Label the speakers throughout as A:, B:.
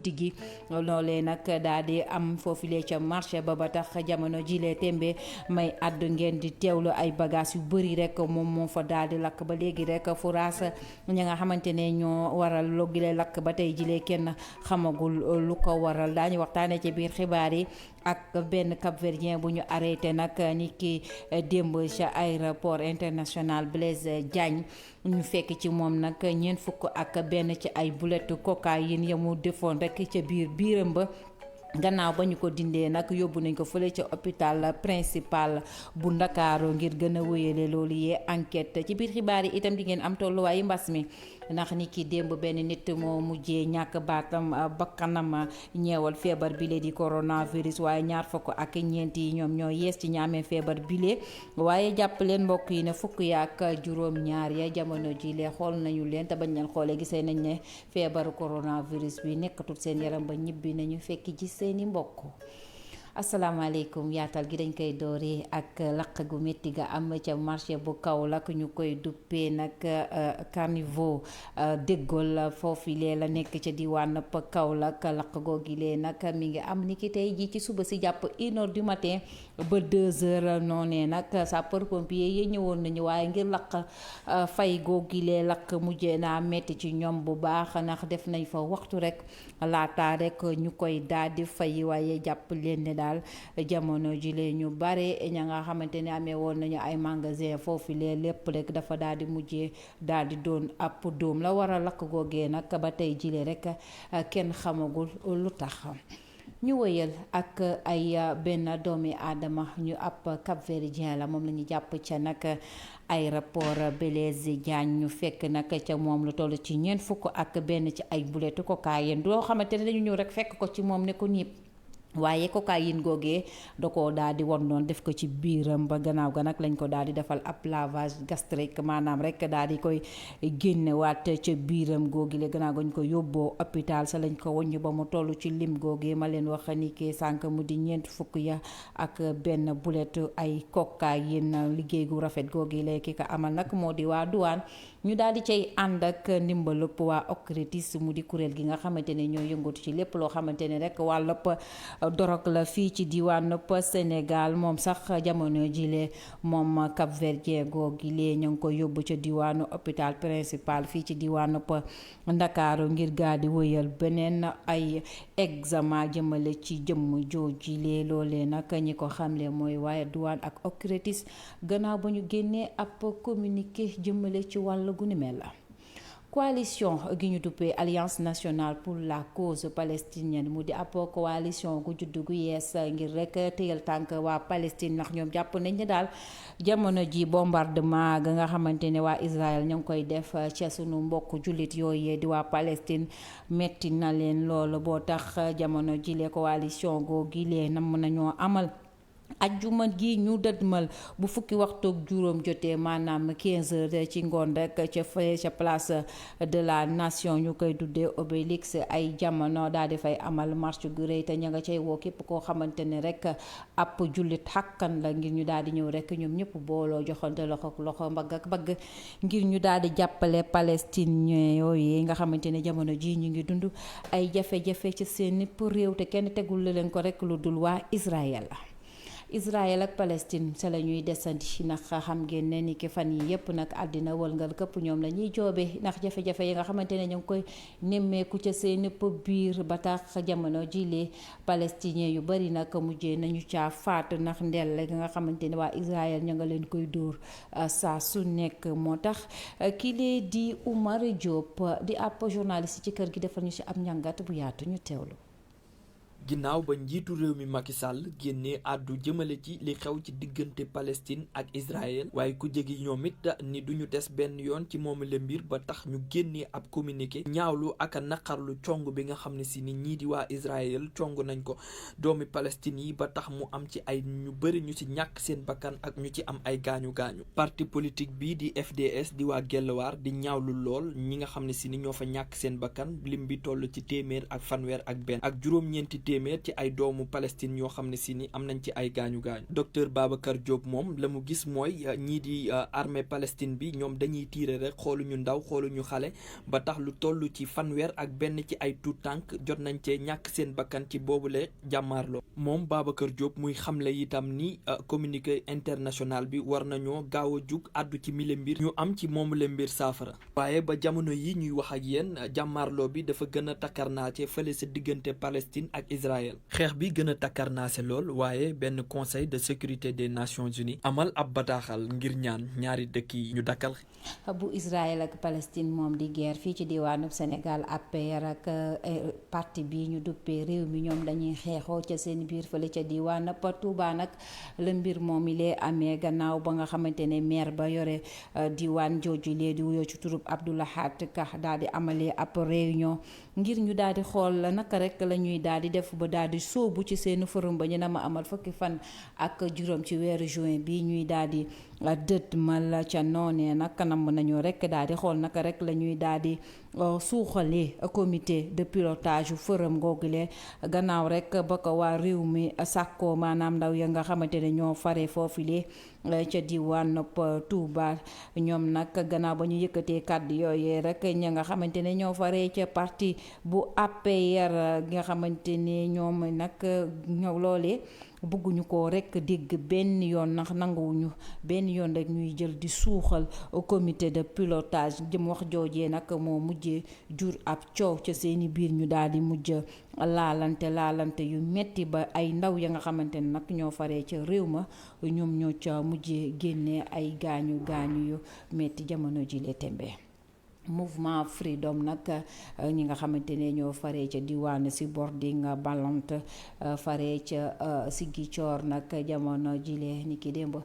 A: guddi gi loolee nag daal di am foofulee ca marché ba tax jamono jilee tembe may àddu ngeen di teewlu ay bagages yu bëri rek moom moo fa daal di lakk ba léegi rek furaas ñi nga xamante ne ñoo waral logilee lakk ba tey jilee kenn xamagul lu ko waral. daañu waxtaanee ci biir xibaar yi ak benn Cap-Verdien bu ñu arrêté nag ni ki démb ca aéroport international Blaise Diagne ñu fekk ci moom nag ñeent fukk ak benn ci ay buletu cocaïne ya mu defoon rek ca biiram ba. gannaaw ba ñu ko dindee nag yóbbu nañ ko fële ca hôpital principal bu Ndakaaru ngir gën a wéyale loolu yee enquête. ci biir xibaar yi itam di ngeen am tolluwaayu mbas mi ndax ni ki démb benn nit moo mujjee ñàkk baatam bakkanam ñeewal feebar bile di coronavirus waaye ñaar fukk ak ñeent yi ñoom ñoo yees ci ñaamee feebar bile waaye jàpp leen mbokk yi ne fukk yaak juróom ñaar ya jamono ji lee xool nañu leen te bañ leen xoolee gisee nañ ne feebaru coronavirus bi nekkatul seen yaram ba ñibbi nañu fekk ci seeni mbokk. asalaamaaleykum yaatal gi dañ koy dooree ak lakk gu métti ga am ca marché bu Kaolack ñu koy duppee nag caniveau déggol foofu lee la nekk ca diwaan Kaolack lakk googi lee nag mi ngi am ni ki tey ji ci suba si jàpp 1h du matin ba 2h noonee nag sapeur pompier yi ñëwoon nañu waaye ngir lakk fay googi lee lakk mujjee naa métti ci ñoom bu baax ndax def nañ fa waxtu rek laata rek ñu koy daal di fay waaye jàpp leen ne daal jamono ji lee ñu bare ña nga xamante ne amee woon nañu ay magasin foofu lee lépp rek dafa daal di mujjee daal di doon ab doom la war a lakk googee nag ba tey jile rek kenn xamagul lu tax. ñu wëyal ak ay benn doomi aadama ñu ab Cap-Verdien la moom la ñu jàpp ca nag aéroport Blaise Diagne ñu fekk nag ca moom lu toll ci ñeent fukk ak benn ci ay buletu cocaïne doo xamante ne dañu ñëw rek fekk ko ci moom ne ko niib waaye cocaïne googee da koo daal di won noonu def ko ci biiram ba gannaaw ga nag lañ ko daal di defal ab lavage gastrique maanaam rek daal di koy génnewaat ca biiram googi le gannaaw gañ ko yóbboo hôpital sa lañ ko woññ ba mu toll ci lim googee ma leen wax ni ki sànq mu di ñeent fukk ya ak benn bulet ay cocaïne liggéey gu rafet googi le ki ko amal nag moo di waa douane ñu daal di cay ànd ak ndimbalub waa OCRTIS mu di kuréel gi nga xamante ne ñoo yëngatu ci lépp loo xamante ne rek wàllub dorog la fii ci diwaanu Sénégal moom sax jamono jile moom Cap-Verdien googi lee ñu ngi ko yóbbu ca diwaanu hôpital principal fii ci diwaanu Ndakaaru ngir gaa di wëyal beneen ay examen jëmale ci jëmm jooji lee loolee nag ñi ko xamle mooy waaye douane ak OCRTIS gannaaw ba ñu génnee ab communiqué jëmale ci wàll gu ni mel la. coalition gi ñu duppee Alliance nationale pour la cause palestinienne mu di ab coalition gu juddu gu yees ngir rek téyal tànk waa Palestine ndax ñoom jàpp nañ ne daal jamono ji bombardement ga nga xamante ne waa Israël ñoo ngi koy def ca sunu mbokk jullit yooyee di waa Palestine metti na leen loolu boo tax jamono ji le coalition googu lee nam nañoo amal ajjuma gi ñu dëdmal bu fukki waxtu ak juróom jotee maanaam 15h ci ngoon rek ca place de la nation ñu koy tuddee Obélix ay jamono daal di fay amal marche gu rëy te ña nga cay woo képp koo xamante ne rek ab jullit xàkkan la ngir ñu daal di ñëw rek ñoom ñëpp booloo joxante loxo mbagg ak mbagg ngir ñu daal di jàppale palestinien yooyu nga xamante ne jamono ji ñu ngi dund ay jafe-jafe ci seen réew te kenn tegul leen ko rek lu dul waa Israël la. Israël ak Palestine sa la ñuy desandi ndax xam ngeen ne ni ki fan yi yëpp nag àddina wëlngal këpp ñoom la ñuy joobe ndax jafe-jafe yi nga xamante ne ñu ngi koy nemmeeku ca seen biir ba tax jamono jilee palestinien yu bari nag mujjee nañu caa faat ndax ndel nga xamante ne waa Israël ña nga leen koy dóor saa su nekk moo tax kii di Oumar Diop di ab journaliste ci kër gi defal ñu ci ab njàngat bu yaatu ñu teewlu.
B: ginnaaw ba njiitu réew mi Macky Sall génnee àddu jëmale ci li xew ci diggante Palestine ak Israël waaye ku jegi ñoom it ni duñu des benn yoon ci moomu la mbir ba tax ñu génnee ab communiqué ñaawlu ak a naqarlu cong bi nga xam ne si ni ñii di waa Israël cong nañ ko doomi Palestine yi ba tax mu am ci ay ñu bëri ñu ci ñàkk seen bakkan ak ñu ci am ay gaañu-gaañu parti politique bi di FDS di waa Gelwaar di ñaawlu lool ñi nga xam ne si ni ñoo fa ñàkk seen bakkan lim bi toll ci téeméer ak fanweer ak benn ak juróom-ñeenti téeméer ci ay doomu Palestine yoo xam ne si ni am nañ ci ay gaañu-gaañu. docteur Babacar Diop moom la mu gis mooy ñii di armée Palestine bi ñoom dañuy tiire rek xooluñu ndaw xooluñu xale ba tax lu toll ci fanweer ak benn ci ay tuut tànk jot nañ cee ñàkk seen bakkan ci boobule jàmmaarloo. moom Babacar Diop muy xamle itam ni communiqué international bi war nañoo gaaw a jug àddu ci mille mbir ñu am ci moomu le mbir saafara. waaye ba jamono yi ñuy wax ak yéen jàmmaarloo bi dafa gën a takkarnaace fële sa diggante Palestine ak Israël. xeex bi gën a takkarnaase lool waaye benn conseil de sécurité des Nations Unies amal ab bataaxal ngir ñaan ñaari dëkk yi ñu dakkal.
A: bu Israël ak Palestine moom di guerre fii ci diwaanu Sénégal APR ak parti bi ñu duppee réew mi ñoom dañuy xeexoo ca seen biir fële ca diwaan Touba nag la mbir moom i lee amee gannaaw ba nga xamante ne maire ba yore diwaan jooju lee di wuyoo ci turub Abdoulahat Ka daal di amalee ab réunion ngir ñu daal di xool naka rek la ñuy daal di def ba daal di sóobu ci seen forum ba ñu na ma amal fukki fan ak juróom ci weeru juin bi ñuy daal di dët mal ca noonee nag kanam nañu rek daal di xool naka rek la ñuy daal di suuxalee comité de pilotage forum googule gannaaw rek ba ko waa réew mi sàkkoo maanaam ndaw ya nga xamante ne ñoo fare foofule ca diwaan Touba ñoom nag gannaaw ba ñu yëkkatee kàddu yooyee rek ña nga xamante ne ñoo fare ca parti bu APR nga xamante ne ñoom nag ñoo loolee bëgguñu ko rek dégg benn yoon ndax nanguwuñu benn yoon rek ñuy jël di suuxal comité de pilotage jëm wax joojee nag moo mujjee jur ab coow ca seeni biir ñu daal di mujj laalante yu metti ba ay ndaw ya nga xamante ne nag ñoo faree ca réew ma ñoom ñoo ca mujjee génnee ay gaañu yu metti jamono ji le tembe. Mouvement Freedom nag ñi nga xamante ne ñoo faree ca diwaan si boarding Balante faree ca Ziguinchor nag jamono jile ni ki démb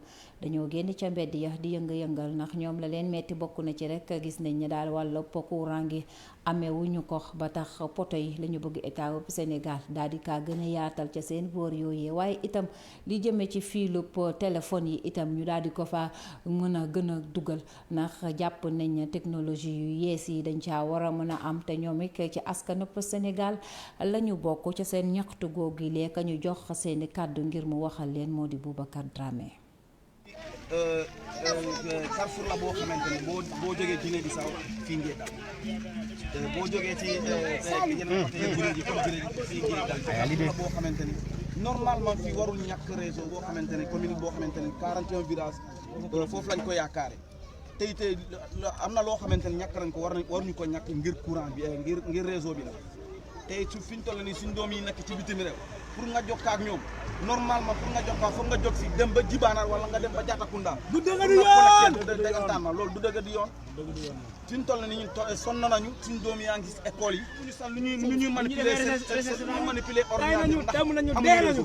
A: dañoo génn ca mbedd ya di yëngal ndax ñoom la leen metti bokk na ci rek gis nañ ne daal wàllu courant gi amee wuñu ko ba tax poto yi la ñu bëgg état wu Sénégal daal di kaa gën a yaatal ca seen boor yooyee waaye itam li jëmee ci fiilu téléphone yi itam ñu daal di ko fa mën a gën a dugal ndax jàpp nañ technologie yu yees yi dañ caa war a mën a am te ñoom it ci askanu Sénégal la ñu bokk ca seen ñaxtu googu lee ka ñu jox seeni kàddu ngir mu waxal leen moo di Boubacar Dramé.
C: Carrefour la boo xamante ni boo jógee Guinée Bissau fii ngee dal boo jógee ci yeneen côté Guinée ji comme Guinée ji fii ngee dal Carrefour la boo xamante ni normalement fii warul ñàkk réseau boo xamante ni commune boo xamante ni 41 villages foofu lañ ko yaakaare tey am na loo xamante ni ñàkk nañ ko war ñu ko ñàkk ngir courant bi ngir réseau bi la tey su fi ñu toll nii suñ doom yi nekk ci bitim réew pour nga jokkoo ak ñoom normalement pour nga jokkoo foog nga jóg fi dem ba Jibanar wala nga dem ba Jatakunda. du dëgg di yoon loolu du dëgg di yoon. suñ toll nii ñun sonn nañu suñ doom yaa ngi gis école yi. ñu ñuy manipuler seen manipuler ordinateur ndax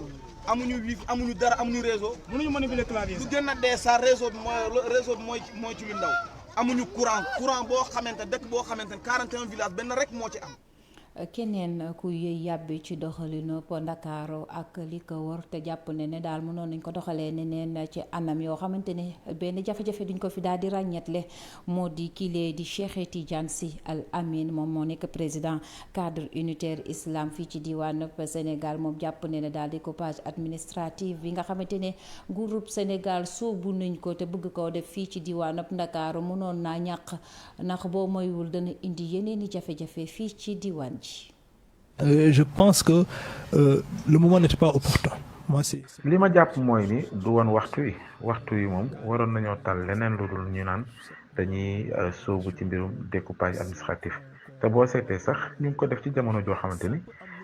C: amuñu wifi amuñu dara amuñu réseau. mënuñu manipuler clavier. du gën a dee sa réseau bi mooy ci lu ndaw. amuñu courant boo xamante dëkk boo xamante ne 41 villages benn rek moo ci am.
A: keneen ku yëy yàbbi ci doxalinu Ndakaaru ak li ko wër te jàpp ne daal mënoon nañ ko doxalee neneen ci anam yoo xamante ne benn jafe-jafe duñ ko fi daal di ràññetle moo di kilee di Cheikh Tidiane Sy Al Amine moom moo nekk président cadre unitaire islam fii ci diwaanu Sénégal moom jàpp ne daal découpage administratif bi nga xamante ne groupe Sénégal soobu nañ ko te bëgg koo def fii ci diwaanu Ndakaaru mënoon naa ñàq ndax boo moywul dana indi yeneen i jafe-jafe fii ci diwaan.
D: Je pense que le moment n'était pas opportun.
E: li ma jàpp mooy ni du woon waxtu yi moom waroon nañoo tal leneen lu dul ñu naan dañuy sóobu ci mbirum découpage administratif te boo seetee sax ñu ngi ko def ci jamono joo xamante ni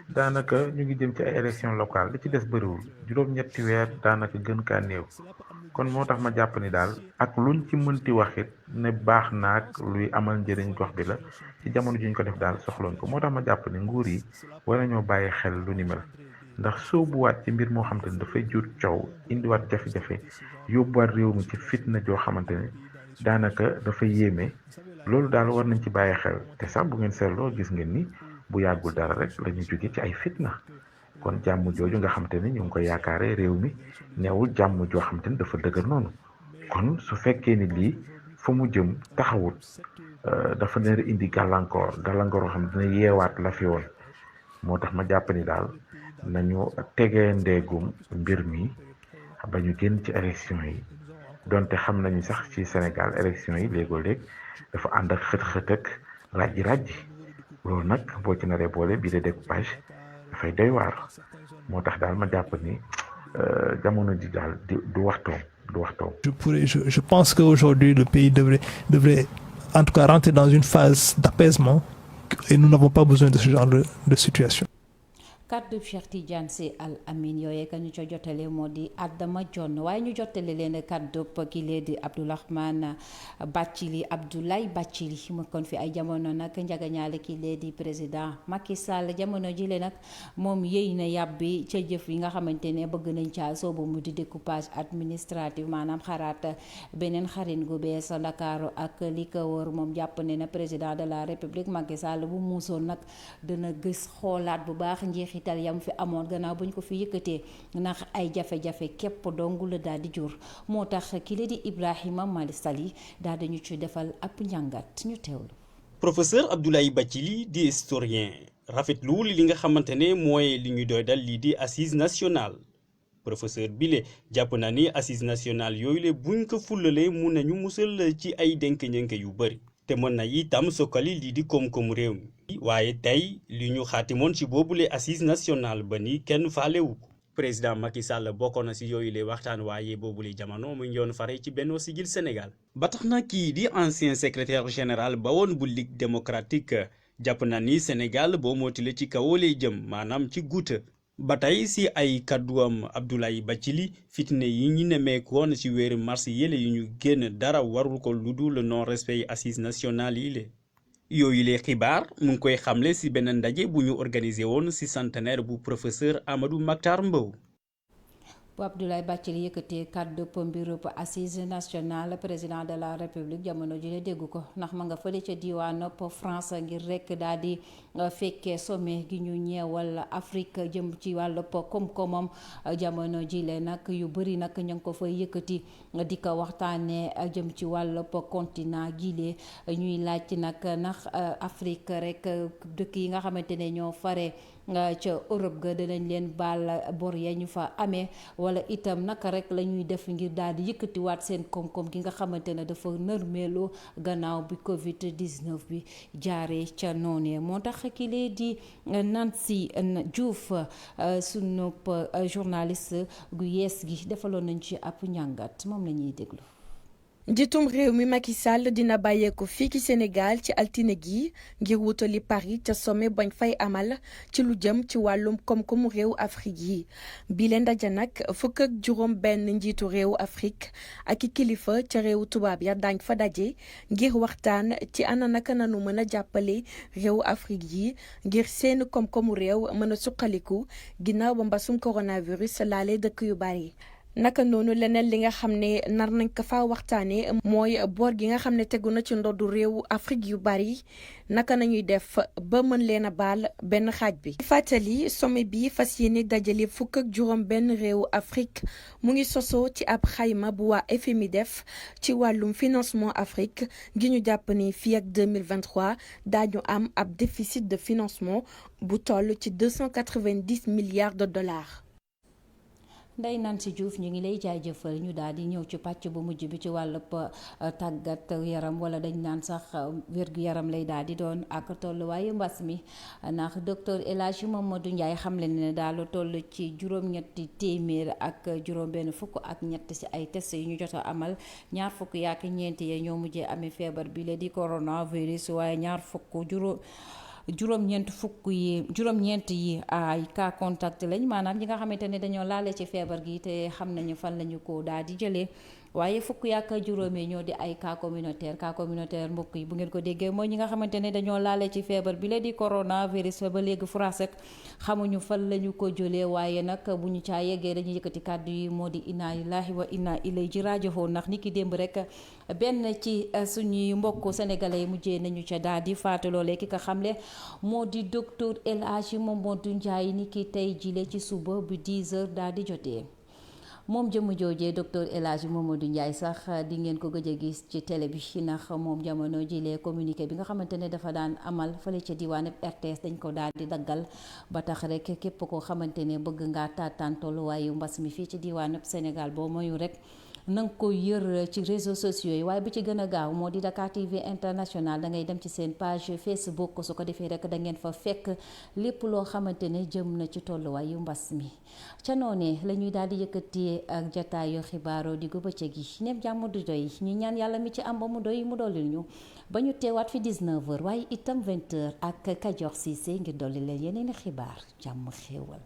E: daanaka ñu ngi jëm ci ay élections locales li ci des bëriwul juróom-ñetti weer daanaka gën kaa néew kon moo tax ma jàpp ni daal ak luñ ci mënti waxit ne baax naag luy amal njëriñ gox bi la ci jamono ji ñu ko def daal soxloon ko moo tax ma jàpp ni nguur yi war nañoo bàyyi xel lu ni mel ndax soobuwaat ci mbir moo xamante ni dafay jur coow indiwaat jafe-jafe yóbbuwaat réew mi ci fitna joo xamante ni daanaka dafa yéeme loolu daal war nañ ci bàyyi xel te sax bu ngeen seetloo gis ngeen ni bu yàggul dara rek la ñu jóge ci ay fitna kon jàmm jooju nga xamante ni ñu ngi ko yaakaaree réew mi neewul jàmm joo xamante ni dafa dëgër noonu kon su fekkee ni lii fa mu jëm taxawut dafa nar a indi gàllankoor yoo xam ne dina yeewaat la fi woon moo tax ma jàpp ni daal nañu tegee ndeegum mbir mi ba ñu génn ci élection yi donte xam nañu sax ci Sénégal élection yi léegoo-léeg dafa ànd ak xët-xët ak ràjji loolu nag boo ci naree boole bii de découpage dafay doy waar moo tax daal ma jàpp ni jamono ji daal du waxtoom.
D: Je pense qu'aujourd'hui le pays devrait en tout cas rentrer dans une phase d'apaisement et nous n'avons pas besoin de ce genre de situation.
A: kàddu Cheikh Tidiane Sy Al Amine yooye ka ñu ca jotale moo di Adama Jonn waaye ñu jotale leen kàddu ki lee di Abdourahmane Abdoulaye Bathily mu kon fi ay jamono nag njagañaale ki lee di président Macky Sall jamono jile nag moom yëy na yàbbi ca jëf yi nga xamante ne bëgg nañ caa soobu mu di découpage administratif maanaam xaraat beneen xarin gu bees Ndakaaru ak li ko wër moom jàpp ne na président de la république Macky Sall bu muusoon nag dana gis xoolaat bu baax njeexi tal yam fi amoon gannaaw buñ ko fi yëkkatee ndax ay jafe-jafe képp dong la daal di jur moo tax ki la di Ibrahima Mali Sali daal dañu ci defal ab njàngat ñu teewlu.
F: Professeur Abdoulaye Bathily di historien rafetlu li nga xamante ne mooy li ñu doy dal lii di assise nationale professeur bile jàpp na ni assise nationale yooyu le buñ ko fullalee mun nañu musal ci ay dénk-dénk yu bëri te mën na itam sokkali lii di koom-koomu réew mi waaye tey li ñu xaatimoon ci boobule assise nationale ba ni kenn faalewu ko président Macky Sall bokkoon na ci yooyu le waxtaan waaye boobule jamono mu ngi doon fare ci Benno Siggil Sénégal ba tax na kii di ancien secrétaire général ba woon bu Ligue démocratique jàpp na ni Sénégal boo mootile ci kaw lay jëm maanaam ci guuta ba tey si ay kàdduwam Abdoulaye Bathily fitne yi ñu nemmeekoon ci weeru mars yële yu ñu génn dara warul ko lu dul non respect assise nationale yi le yooyu le xibaar mu ngi koy xamle ci benn ndaje bu ñu organisé woon ci centenaire bu professeur Amadou Makhtar Mbow.
A: bu Abdoulaye Bathily yëkkatee kàddu mbirub assise nationale président de la république jamono ji la dégg ko ndax ma nga fële ca diwaanu France ngir rek daal di fekkee sommet gi ñu ñeewal Afrique jëm ci wàllu koom-koomam jamono ji le nag yu bëri nag ñu ngi ko fay yëkkati di ko waxtaanee jëm ci wàllu continent gile ñuy laaj nag ndax Afrique rek dëkk yi nga xamante ne ñoo fare ca Europe ga danañ leen baal bor ya ñu fa amee wala itam naka rek la ñuy def ngir daal di yëkkatiwaat seen koom-koom gi nga xamante ne dafa nërmeelu gannaaw bi Covid 19 bi jaaree ca noonee moo tax ki lee di Nancy Diouf sunu journaliste gu yees gi defaloon nañ ci ab njàngat moom la ñuy déglu.
G: njiitum réew mi Macky Sall dina bàyyeeko fii ci Sénégal ci altine gi ngir wutali Paris ca sommet bañ fay amal ci lu jëm ci wàllum koom-koomu réew Afrique yi bi leen ndaje nag fukk ak juróom benn njiitu réew Afrique ak i kilifa ca réew tubaab ya daañ fa daje ngir waxtaan ci ana naka nanu mën a jàppale réew Afrique yi ngir seen koom-koomu réew mën a suqaliku ginnaaw ba mbasum coronavirus laale dëkk yu bari. naka noonu leneen li nga xam ne nar nañ ko fa waxtaanee mooy boor gi nga xam ne tegu na ci ndoddu réew Afrique yu bari naka nañuy def ba mën leen a baal benn xaaj bi. fàttali sommet bi fas yéene dajale fukk ak juróom benn réew Afrique mu ngi sosoo ci ab xayma bu waa FMI def ci wàllum financement Afrique gi ñu jàpp ne fii ak 2023 daañu am ab déficit de financement bu toll ci 290 milliards de dollars.
A: Ndeye Nancy Diouf ñu ngi lay jaajëfal ñu daal di ñëw ci pàcc bu mujj bi ci wàllub tàggat yaram wala dañ naan sax wérgu yaram lay daal di doon ak tolluwaayu mbas mi ndax docteur El Hadji Mamadou Ndiaye xamle ne daal toll ci juróom-ñetti téeméer ak juróom-benn fukk ak ñett ci ay test yu ñu jot a amal ñaar fukk yaak ñeenti yee ñoo mujjee amee feebar bi la di coronavirus waaye ñaar fukk juróom-ñeent yi ay cas contact lañ maanaam ñi nga xamante ne dañoo laale ci feebar gi te xam nañu fan lañu ko daal di jëlee waaye fukk yaak juróomee ñoo di ay cas communautaire mbokk yi bu ngeen ko déggee mooy ñi nga xamante ne dañoo laale ci feebar bi la di coronavirus ba léegi France ak xamuñu fan lañu ko jëlee waaye nag bu ñu caa yeggee dañuy yëkkati kàddu yi moo di inna lillahi wa inna ilayhi raaji'uun ndax niki démb rek benn ci suñuy mbokk sénégalais yi mujjee nañu ca daal di faatu loolee ki ko xamle moo di docteur El Hadji Mamadou Ndiaye niki tey jile ci suba bu 10h daal di jotee. moom jëmm joojee docteur El Hadji Mamadou Ndiaye sax di ngeen ko gëj a gis ci télé bi ndax moom jamono jilee communiqué bi nga xamante ne dafa daan amal fële ca diwaanab RTS dañ ko daal di daggal ba tax rek képp koo xamante ne bëgg ngaa taataan tolluwaayu mbas mi fii ci diwaanab Sénégal boo moyu rek na nga ko yër ci réseaux sociaux yi waaye bi ci gën a gaaw moo di Dakar TV International da ngay dem ci seen page Facebook su ko defee rek da ngeen fa fekk lépp loo xamante ne jëm na ci tolluwaayu mbas mi ca noonee la ñuy daal di yëkkatee ak jataayu xibaaru diggu bëccëg yi neem jàmm du doy ñu ñaan yàlla mi ci am ba mu doy mu dollil ñu ba ñu teewaat fi 19h waaye itam 20h ak Kajoor Cissé ngir dolli leen yeneeni xibaar jàmm xéewal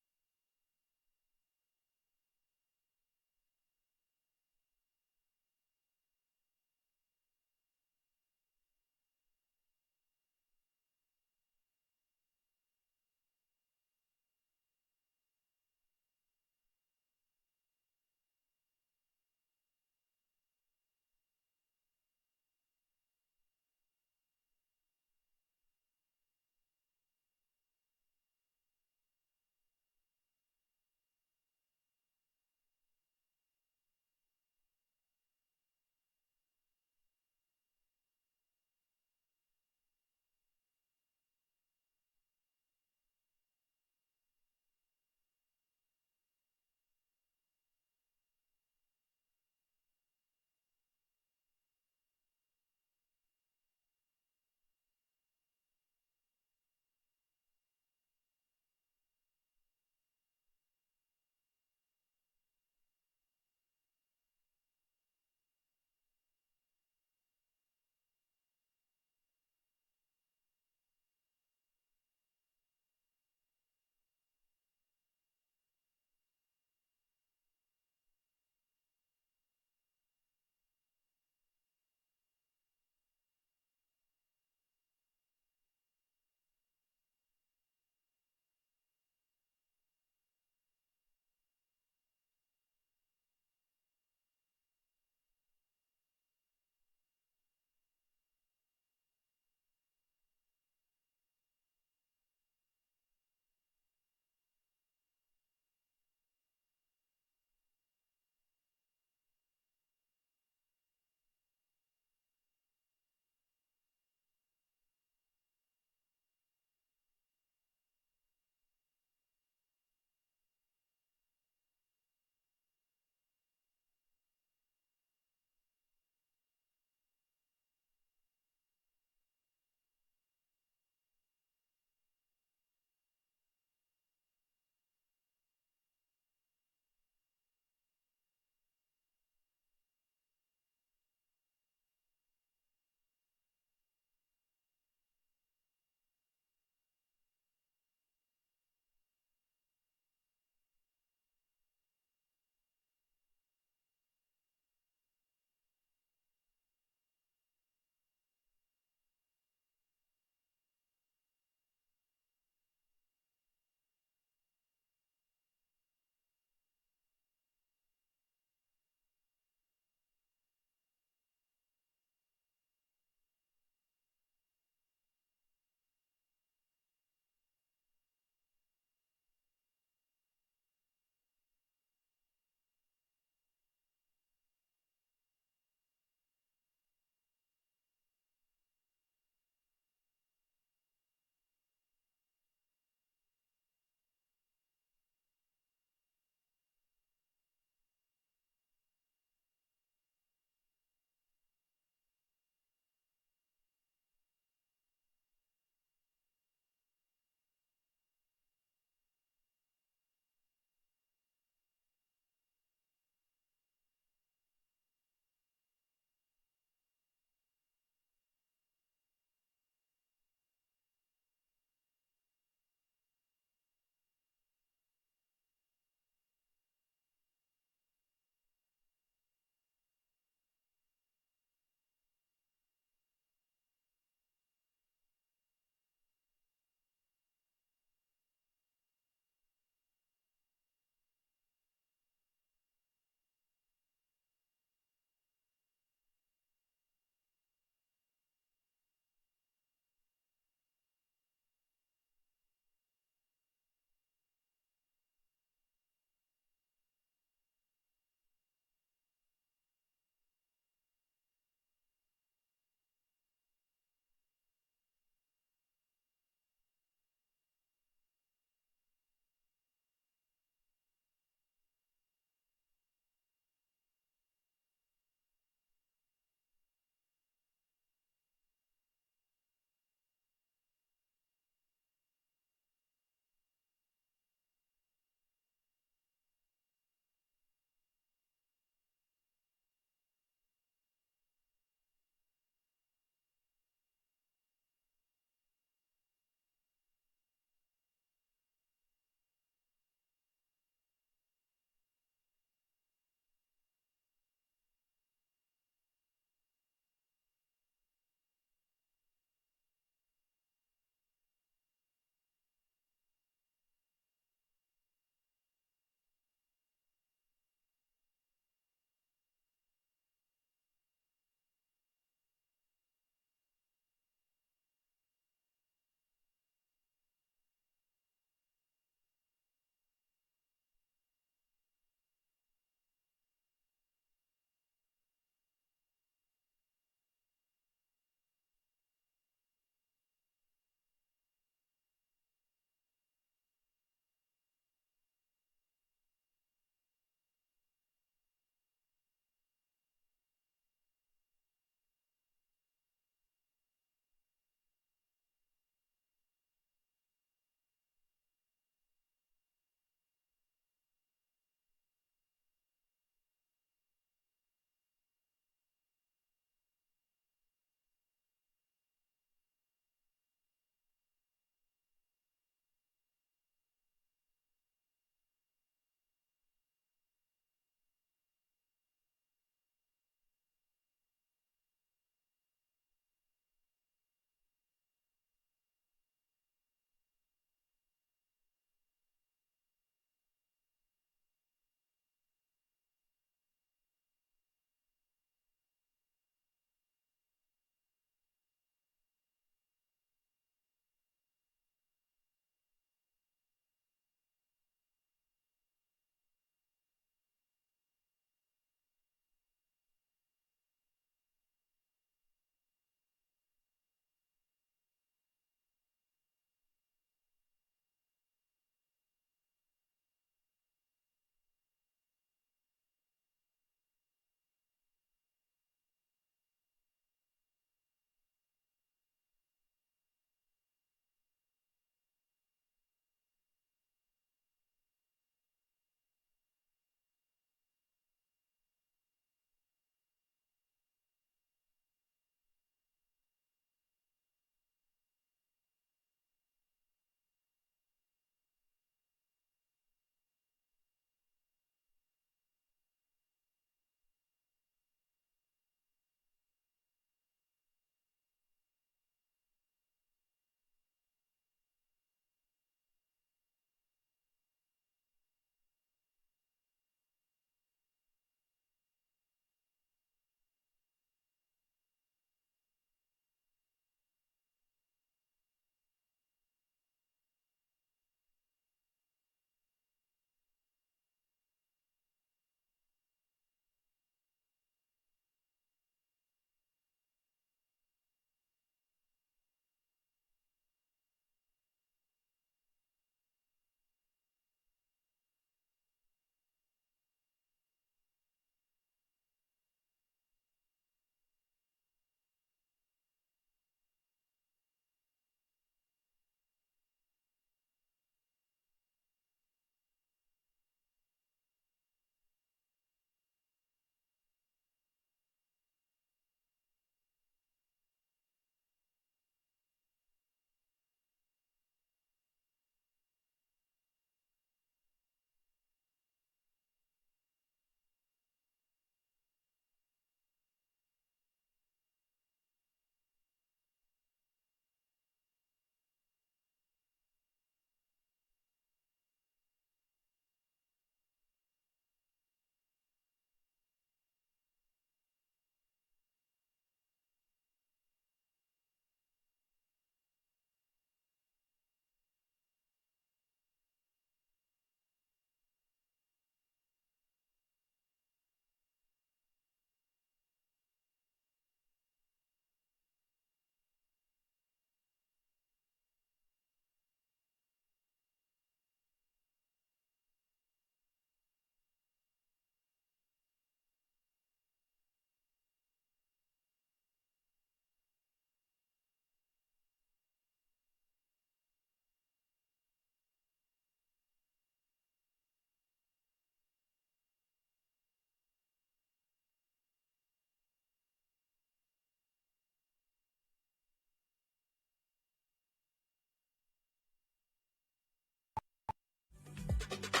H: Afrique.